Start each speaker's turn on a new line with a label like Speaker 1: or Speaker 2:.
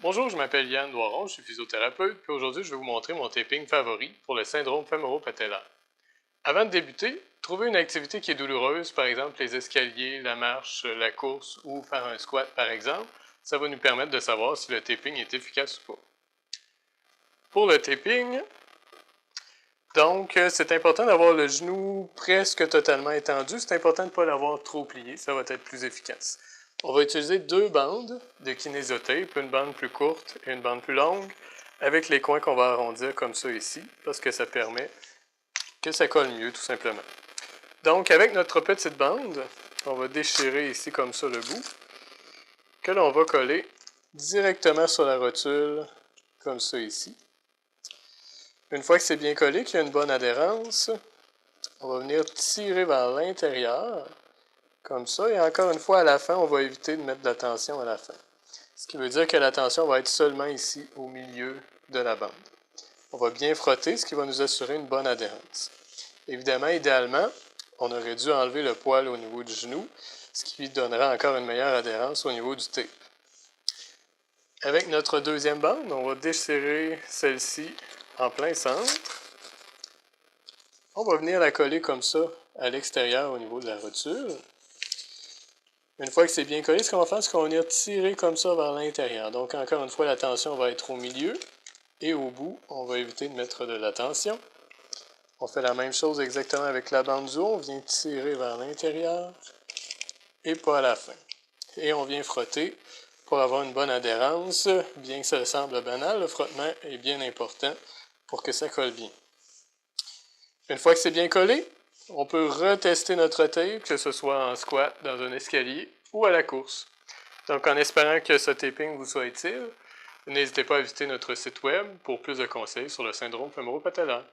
Speaker 1: Bonjour, je m'appelle Yann Doiron, je suis physiothérapeute, puis aujourd'hui je vais vous montrer mon taping favori pour le syndrome fémoro-patellaire. Avant de débuter, trouvez une activité qui est douloureuse, par exemple les escaliers, la marche, la course ou faire un squat par exemple. Ça va nous permettre de savoir si le taping est efficace ou pas. Pour le taping, donc c'est important d'avoir le genou presque totalement étendu, c'est important de ne pas l'avoir trop plié, ça va être plus efficace. On va utiliser deux bandes de kinésiotape, une bande plus courte et une bande plus longue, avec les coins qu'on va arrondir comme ça ici, parce que ça permet que ça colle mieux tout simplement. Donc avec notre petite bande, on va déchirer ici comme ça le bout, que l'on va coller directement sur la rotule, comme ça ici. Une fois que c'est bien collé, qu'il y a une bonne adhérence, on va venir tirer vers l'intérieur, comme ça, et encore une fois, à la fin, on va éviter de mettre de la tension à la fin. Ce qui veut dire que la tension va être seulement ici, au milieu de la bande. On va bien frotter, ce qui va nous assurer une bonne adhérence. Évidemment, idéalement, on aurait dû enlever le poil au niveau du genou, ce qui lui donnera encore une meilleure adhérence au niveau du tape. Avec notre deuxième bande, on va desserrer celle-ci en plein centre. On va venir la coller comme ça à l'extérieur au niveau de la rotule. Une fois que c'est bien collé, ce qu'on va faire, c'est qu'on va venir tirer comme ça vers l'intérieur. Donc encore une fois, la tension va être au milieu et au bout, on va éviter de mettre de la tension. On fait la même chose exactement avec la bande du haut, on vient tirer vers l'intérieur et pas à la fin. Et on vient frotter pour avoir une bonne adhérence. Bien que ça semble banal, le frottement est bien important pour que ça colle bien. Une fois que c'est bien collé, on peut retester notre tape, que ce soit en squat, dans un escalier ou à la course. Donc en espérant que ce taping vous soit utile, n'hésitez pas à visiter notre site web pour plus de conseils sur le syndrome fémoro-patellaire.